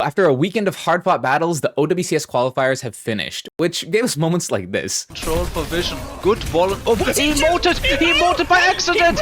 After a weekend of hard-fought battles, the OWCS qualifiers have finished, which gave us moments like this. Control for vision. Good ball. Oh, he emoted! He emoted by accident!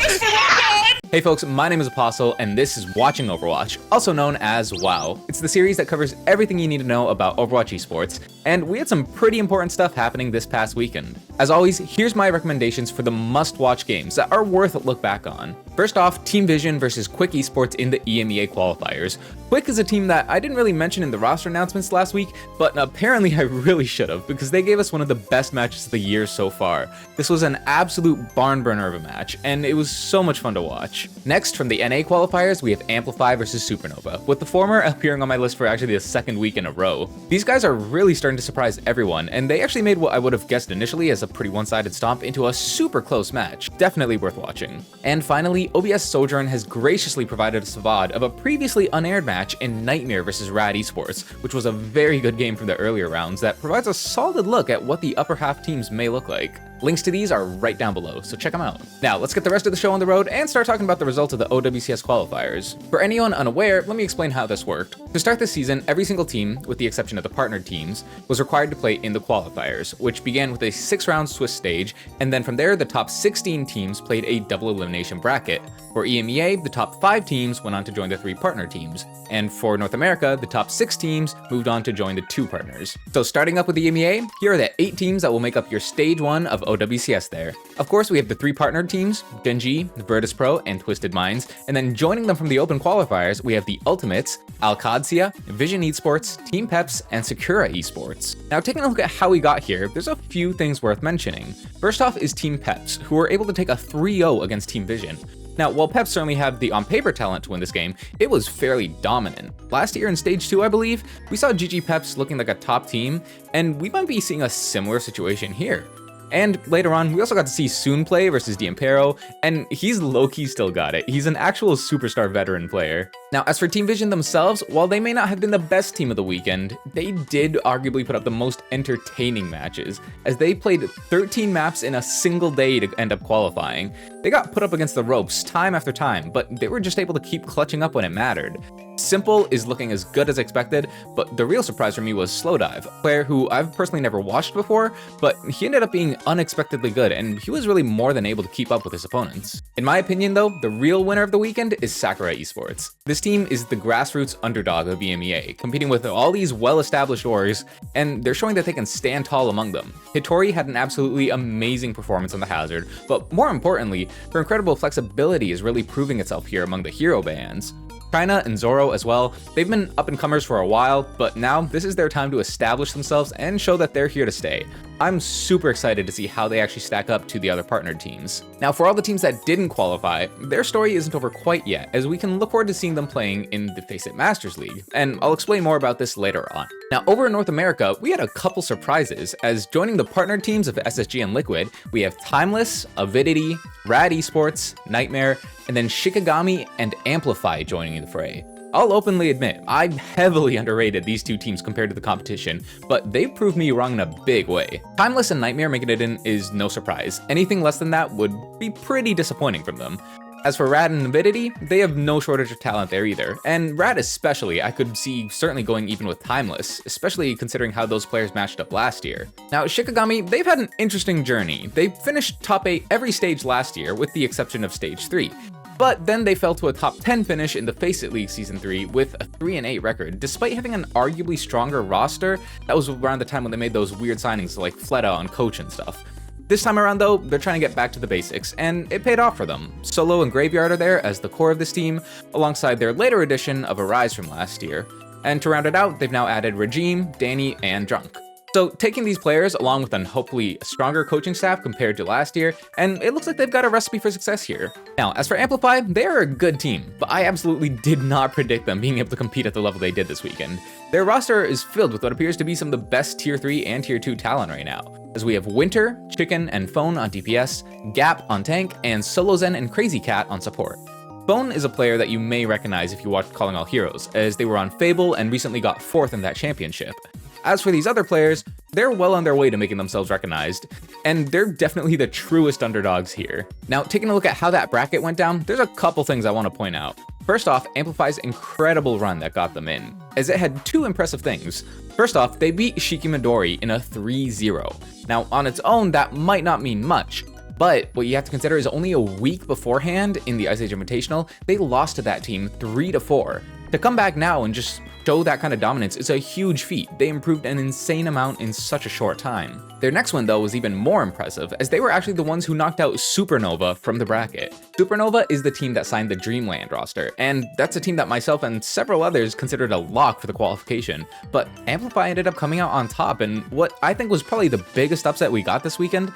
Hey folks, my name is Apostle, and this is Watching Overwatch, also known as WoW. It's the series that covers everything you need to know about Overwatch Esports, and we had some pretty important stuff happening this past weekend. As always, here's my recommendations for the must-watch games that are worth a look back on. First off, Team Vision versus Quick Esports in the EMEA qualifiers. Quick is a team that I didn't really mention in the roster announcements last week, but apparently I really should have, because they gave us one of the best matches of the year so far. This was an absolute barn burner of a match, and it was so much fun to watch. Next, from the NA qualifiers, we have Amplify versus Supernova, with the former appearing on my list for actually the second week in a row. These guys are really starting to surprise everyone, and they actually made what I would have guessed initially as a pretty one-sided stomp into a super close match. Definitely worth watching. And finally, OBS Sojourn has graciously provided us a VOD of a previously unaired match in Nightmare versus Rad Esports, which was a very good game from the earlier rounds that provides a solid look at what the upper half teams may look like. Links to these are right down below, so check them out. Now, let's get the rest of the show on the road and start talking about the results of the OWCS qualifiers. For anyone unaware, let me explain how this worked. To start this season, every single team, with the exception of the partnered teams, was required to play in the qualifiers, which began with a 6-round Swiss stage, and then from there, the top 16 teams played a double elimination bracket. For EMEA, the top 5 teams went on to join the 3 partner teams, and for North America, the top 6 teams moved on to join the 2 partners. So starting up with the EMEA, here are the 8 teams that will make up your Stage 1 of OWCS there. Of course, we have the 3 partnered teams, Genji, Virtus.pro, and Twisted Minds, and then joining them from the open qualifiers, we have the Ultimates, OWCS, Vision Esports, Team Peps, and Sakura Esports. Now, taking a look at how we got here, there's a few things worth mentioning. First off is Team Peps, who were able to take a 3-0 against Team Vision. Now, while Peps certainly have the on-paper talent to win this game, it was fairly dominant. Last year in Stage 2, I believe, we saw GG Peps looking like a top team, and we might be seeing a similar situation here. And later on, we also got to see Soon play versus D'Ampero, and he's low-key still got it. He's an actual superstar veteran player. Now, as for Team Vision themselves, while they may not have been the best team of the weekend, they did arguably put up the most entertaining matches, as they played 13 maps in a single day to end up qualifying. They got put up against the ropes time after time, but they were just able to keep clutching up when it mattered. Simple is looking as good as expected, but the real surprise for me was Slowdive, a player who I've personally never watched before, but he ended up being unexpectedly good, and he was really more than able to keep up with his opponents. In my opinion though, the real winner of the weekend is Sakura Esports. This team is the grassroots underdog of EMEA, competing with all these well-established ors, and they're showing that they can stand tall among them. Hitori had an absolutely amazing performance on the Hazard, but more importantly, her incredible flexibility is really proving itself here among the hero bands. China and Zoro as well, they've been up-and-comers for a while, but now this is their time to establish themselves and show that they're here to stay. I'm super excited to see how they actually stack up to the other partnered teams. Now, for all the teams that didn't qualify, their story isn't over quite yet, as we can look forward to seeing them playing in the Face It Masters League, and I'll explain more about this later on. Now, over in North America, we had a couple surprises, as joining the partnered teams of SSG and Liquid, we have Timeless, Avidity, Rad Esports, Nightmare, and then Shikigami and Amplify joining the fray. I'll openly admit, I heavily underrated these 2 teams compared to the competition, but they've proved me wrong in a big way. Timeless and Nightmare making it in is no surprise. Anything less than that would be pretty disappointing from them. As for Rad and Avidity, they have no shortage of talent there either, and Rad especially I could see certainly going even with Timeless, especially considering how those players matched up last year. Now, Shikigami, they've had an interesting journey. They finished top 8 every stage last year, with the exception of Stage 3. But then they fell to a top 10 finish in the Face It League Season 3 with a 3-8 record, despite having an arguably stronger roster. That was around the time when they made those weird signings like Fleta on coach and stuff. This time around though, they're trying to get back to the basics, and it paid off for them. Solo and Graveyard are there as the core of this team, alongside their later addition of Arise from last year. And to round it out, they've now added Regime, Danny, and Drunk. So taking these players along with an hopefully stronger coaching staff compared to last year, and it looks like they've got a recipe for success here. Now, as for Amplify, they are a good team, but I absolutely did not predict them being able to compete at the level they did this weekend. Their roster is filled with what appears to be some of the best Tier 3 and Tier 2 talent right now, as we have Winter, Chicken, and Phone on DPS, Gap on tank, and Solo Zen and Crazy Cat on support. Phone is a player that you may recognize if you watched Calling All Heroes, as they were on Fable and recently got 4th in that championship. As for these other players, they're well on their way to making themselves recognized, and they're definitely the truest underdogs here. Now, taking a look at how that bracket went down, there's a couple things I want to point out. First off, Amplify's incredible run that got them in. as it had two impressive things. First off, they beat Shiki Midori in a 3-0. Now, on its own, that might not mean much, but what you have to consider is only a week beforehand in the Ice Age Invitational, they lost to that team 3-4. To come back now and just show that kind of dominance is a huge feat. They improved an insane amount in such a short time. Their next one though was even more impressive, as they were actually the ones who knocked out Supernova from the bracket. Supernova is the team that signed the Dreamland roster, and that's a team that myself and several others considered a lock for the qualification, but Amplify ended up coming out on top, and what I think was probably the biggest upset we got this weekend.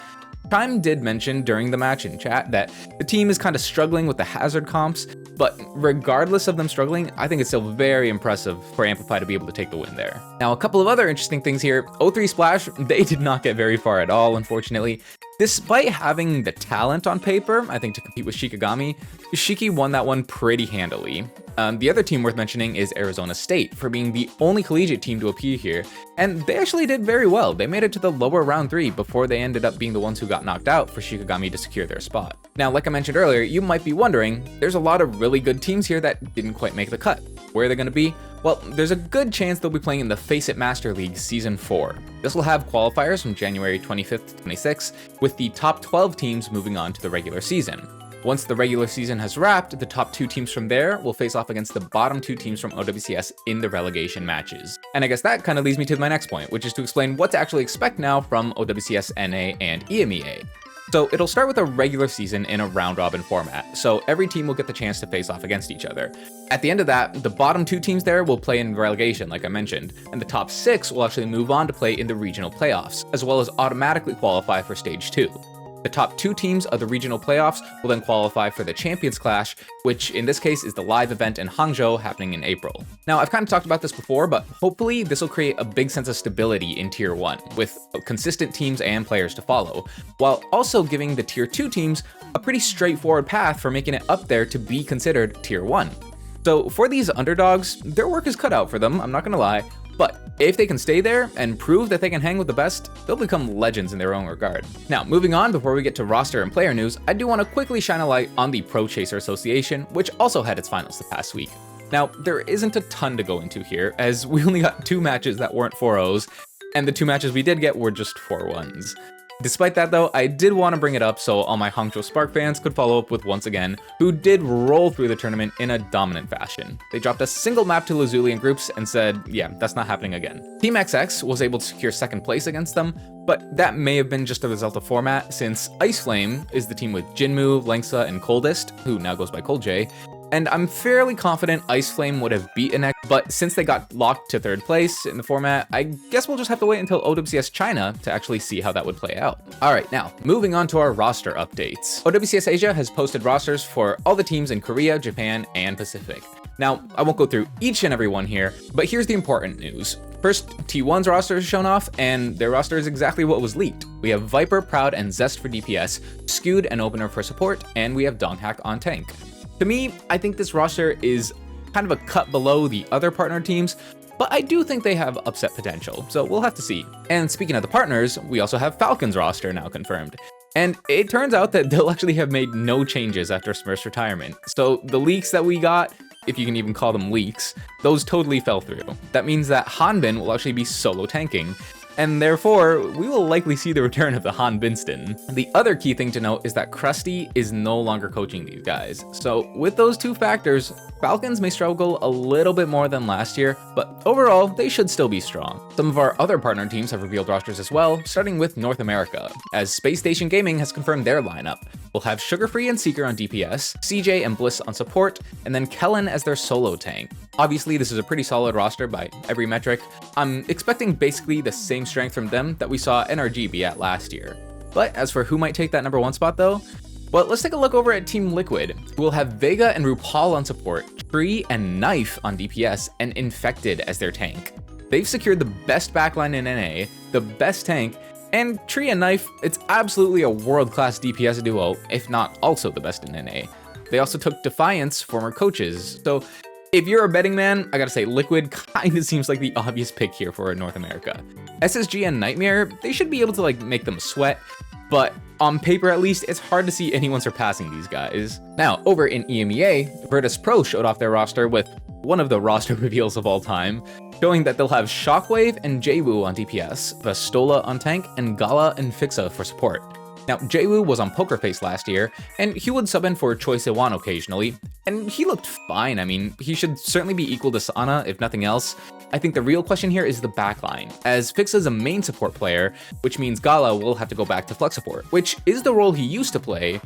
Time did mention during the match in chat that the team is kind of struggling with the hazard comps, but regardless of them struggling, I think it's still very impressive for Amplify to be able to take the win there. Now, a couple of other interesting things here. O3 Splash, they did not get very far at all, unfortunately. Despite having the talent on paper, I think, to compete with Shikigami, Shiki won that one pretty handily. The other team worth mentioning is Arizona State, for being the only collegiate team to appear here, and they actually did very well. They made it to the lower round 3 before they ended up being the ones who got knocked out for Shikigami to secure their spot. Now, like I mentioned earlier, you might be wondering, there's a lot of really good teams here that didn't quite make the cut. Where are they going to be? Well, there's a good chance they'll be playing in the Face It Master League Season 4. This will have qualifiers from January 25th to 26th, with the top 12 teams moving on to the regular season. Once the regular season has wrapped, the top 2 teams from there will face off against the bottom 2 teams from OWCS in the relegation matches. And I guess that kind of leads me to my next point, which is to explain what to actually expect now from OWCS NA and EMEA. So it'll start with a regular season in a round-robin format, so every team will get the chance to face off against each other. At the end of that, the bottom 2 teams there will play in relegation, like I mentioned, and the top 6 will actually move on to play in the regional playoffs, as well as automatically qualify for Stage 2. The top 2 teams of the regional playoffs will then qualify for the Champions Clash, which in this case is the live event in Hangzhou happening in April. Now, I've kind of talked about this before, but hopefully this will create a big sense of stability in Tier 1, with consistent teams and players to follow, while also giving the Tier 2 teams a pretty straightforward path for making it up there to be considered Tier 1. So for these underdogs, their work is cut out for them, I'm not gonna lie, but if they can stay there and prove that they can hang with the best, they'll become legends in their own regard. Now, moving on, before we get to roster and player news, I do want to quickly shine a light on the Pro Chaser Association, which also had its finals the past week. Now, there isn't a ton to go into here, as we only got 2 matches that weren't 4-0s, and the 2 matches we did get were just 4-1s. Despite that though, I did want to bring it up so all my Hangzhou Spark fans could follow up with once again, who did roll through the tournament in a dominant fashion. They dropped a single map to Lazuli in groups and said, yeah, that's not happening again. Team XX was able to secure 2nd place against them, but that may have been just a result of format, since Ice Flame is the team with Jinmu, Langsa, and Coldest, who now goes by Cold J, and I'm fairly confident Ice Flame would have beaten X, but since they got locked to 3rd place in the format, I guess we'll just have to wait until OWCS China to actually see how that would play out. Alright, now, moving on to our roster updates. OWCS Asia has posted rosters for all the teams in Korea, Japan, and Pacific. Now, I won't go through each and every one here, but here's the important news. First, T1's roster is shown off, and their roster is exactly what was leaked. We have Viper, Proud, and Zest for DPS, Skewed and Opener for support, and we have Donghack on tank. To me, I think this roster is kind of a cut below the other partner teams, but I do think they have upset potential, so we'll have to see. And speaking of the partners, we also have Falcon's roster now confirmed. And it turns out that they'll actually have made no changes after Smurf's retirement. So the leaks that we got, if you can even call them leaks, those totally fell through. That means that Hanbin will actually be solo tanking, and therefore, we will likely see the return of the Han Binston. The other key thing to note is that Krusty is no longer coaching these guys. So with those 2 factors, Falcons may struggle a little bit more than last year, but overall, they should still be strong. Some of our other partner teams have revealed rosters as well, starting with North America, as Space Station Gaming has confirmed their lineup. We'll have Sugarfree and Seeker on DPS, CJ and Bliss on support, and then Kellen as their solo tank. Obviously, this is a pretty solid roster by every metric. I'm expecting basically the same strength from them that we saw NRG be at last year. But as for who might take that number 1 spot though, well, let's take a look over at Team Liquid, who will have Vega and RuPaul on support, Tree and Knife on DPS, and Infected as their tank. They've secured the best backline in NA, the best tank, and Tree and Knife, it's absolutely a world-class DPS duo, if not also the best in NA. They also took Defiance, former coaches, so if you're a betting man, I gotta say Liquid kinda seems like the obvious pick here for North America. SSG and Nightmare, they should be able to make them sweat, but on paper at least, it's hard to see anyone surpassing these guys. Now, over in EMEA, Virtus Pro showed off their roster with one of the roster reveals of all time, showing that they'll have Shockwave and Jwoo on DPS, Vastola on tank, and Gala and Fixa for support. Now, Jwoo was on Poker Face last year, and he would sub in for Choi Se-won occasionally, and he looked fine. I mean, he should certainly be equal to Sana, if nothing else. I think the real question here is the backline, as Fixa is a main support player, which means Gala will have to go back to flex support, which is the role he used to play.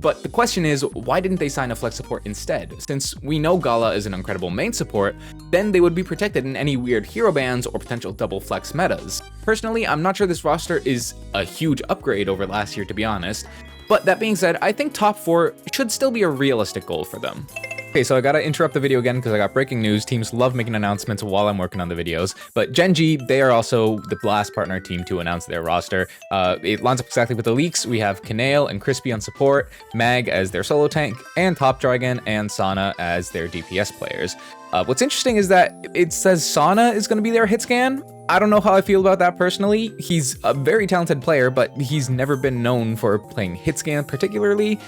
But the question is, why didn't they sign a flex support instead? Since we know Gala is an incredible main support, then they would be protected in any weird hero bans or potential double flex metas. Personally, I'm not sure this roster is a huge upgrade over last year, to be honest. But that being said, I think top 4 should still be a realistic goal for them. Okay, so I gotta interrupt the video again because I got breaking news. Teams love making announcements while I'm working on the videos. But Gen G, they are also the last partner team to announce their roster. It lines up exactly with the leaks. We have Kanale and Crispy on support, Mag as their solo tank, and Top Dragon and Sana as their DPS players. What's interesting is that it says Sana is going to be their hit scan. I don't know how I feel about that personally. He's a very talented player, but he's never been known for playing hit scan particularly.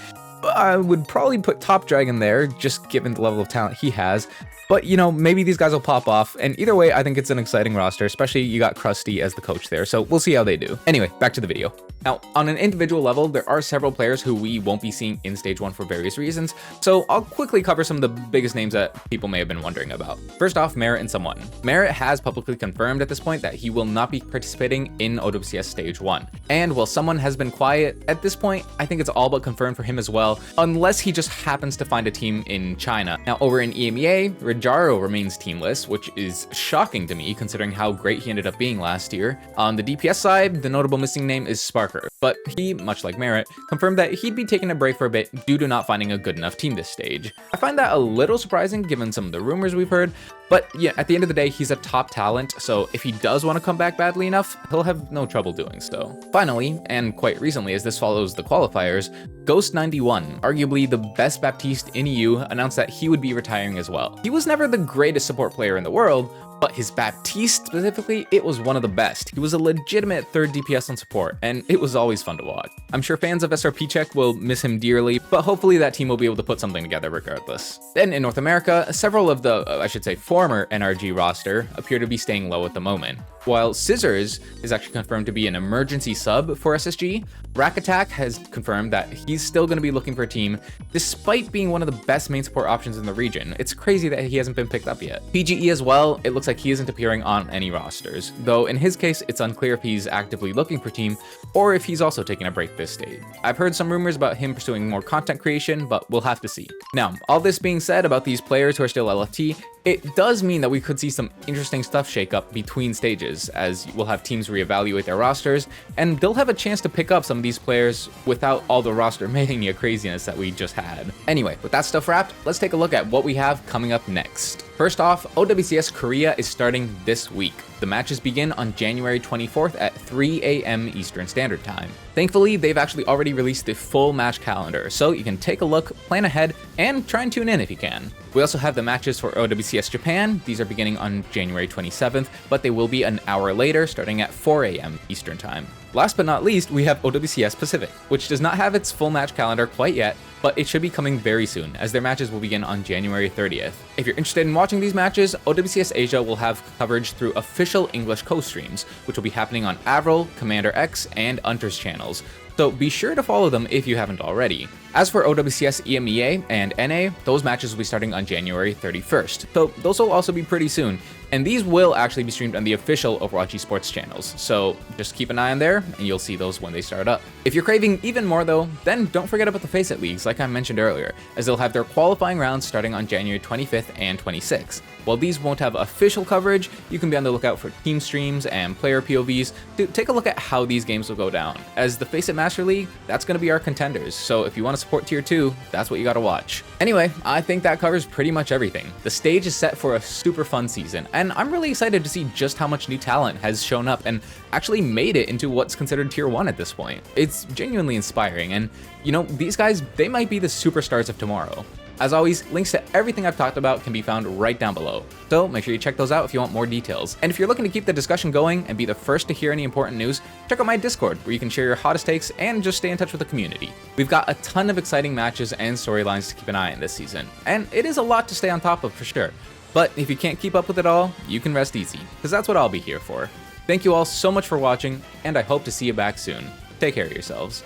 I would probably put Top Dragon there, just given the level of talent he has. But, you know, maybe these guys will pop off. And either way, I think it's an exciting roster, especially you got Krusty as the coach there. So we'll see how they do. Anyway, back to the video. Now, on an individual level, there are several players who we won't be seeing in Stage 1 for various reasons. So I'll quickly cover some of the biggest names that people may have been wondering about. First off, Merit and Someone. Merit has publicly confirmed at this point that he will not be participating in OWCS Stage 1. And while Someone has been quiet, at this point, I think it's all but confirmed for him as well, unless he just happens to find a team in China. Now, over in EMEA, Rajaro remains teamless, which is shocking to me considering how great he ended up being last year. On the DPS side, the notable missing name is Sparker, but he, much like Merit, confirmed that he'd be taking a break for a bit due to not finding a good enough team this stage. I find that a little surprising given some of the rumors we've heard, but yeah, at the end of the day, he's a top talent, so if he does want to come back badly enough, he'll have no trouble doing so. Finally, and quite recently as this follows the qualifiers, Ghost91, arguably the best Baptiste in EU, announced that he would be retiring as well. He was never the greatest support player in the world, but his Baptiste specifically, it was one of the best. He was a legitimate third DPS on support, and it was always fun to watch. I'm sure fans of SRP Check will miss him dearly, but hopefully that team will be able to put something together regardless. Then in North America, several of the, I should say, former NRG roster appear to be staying low at the moment. While Scissors is actually confirmed to be an emergency sub for SSG, Rack Attack has confirmed that he's still going to be looking for a team, despite being one of the best main support options in the region. It's crazy that he hasn't been picked up yet. PGE as well, it looks like he isn't appearing on any rosters, though in his case, it's unclear if he's actively looking for a team or if he's also taking a break this stage. I've heard some rumors about him pursuing more content creation, but we'll have to see. Now, all this being said about these players who are still LFT, it does mean that we could see some interesting stuff shake up between stages, as we'll have teams reevaluate their rosters, and they'll have a chance to pick up some of these players without all the roster mania craziness that we just had. Anyway, with that stuff wrapped, let's take a look at what we have coming up next. First off, OWCS Korea is starting this week. The matches begin on January 24th at 3 a.m. Eastern Standard Time. Thankfully, they've actually already released the full match calendar, so you can take a look, plan ahead, and try and tune in if you can. We also have the matches for OWCS Japan. These are beginning on January 27th, but they will be an hour later, starting at 4 a.m. Eastern Time. Last but not least, we have OWCS Pacific, which does not have its full match calendar quite yet, but it should be coming very soon, as their matches will begin on January 30th. If you're interested in watching these matches, OWCS Asia will have coverage through official English co-streams, which will be happening on Avril, Commander X, and Unter's channels, so be sure to follow them if you haven't already. As for OWCS EMEA and NA, those matches will be starting on January 31st, so those will also be pretty soon, and these will actually be streamed on the official Overwatch Esports channels, so just keep an eye on there and you'll see those when they start up. If you're craving even more though, then don't forget about the Faceit Leagues like I mentioned earlier, as they'll have their qualifying rounds starting on January 25th and 26th. While these won't have official coverage, you can be on the lookout for team streams and player POVs to take a look at how these games will go down. As the Faceit Master League, that's going to be our contenders, so if you want to support Tier 2, that's what you gotta watch. Anyway, I think that covers pretty much everything. The stage is set for a super fun season, and I'm really excited to see just how much new talent has shown up and actually made it into what's considered Tier 1 at this point. It's genuinely inspiring, and you know, these guys, they might be the superstars of tomorrow. As always, links to everything I've talked about can be found right down below, so make sure you check those out if you want more details. And if you're looking to keep the discussion going and be the first to hear any important news, check out my Discord, where you can share your hottest takes and just stay in touch with the community. We've got a ton of exciting matches and storylines to keep an eye on this season, and it is a lot to stay on top of for sure. But if you can't keep up with it all, you can rest easy, because that's what I'll be here for. Thank you all so much for watching, and I hope to see you back soon. Take care of yourselves.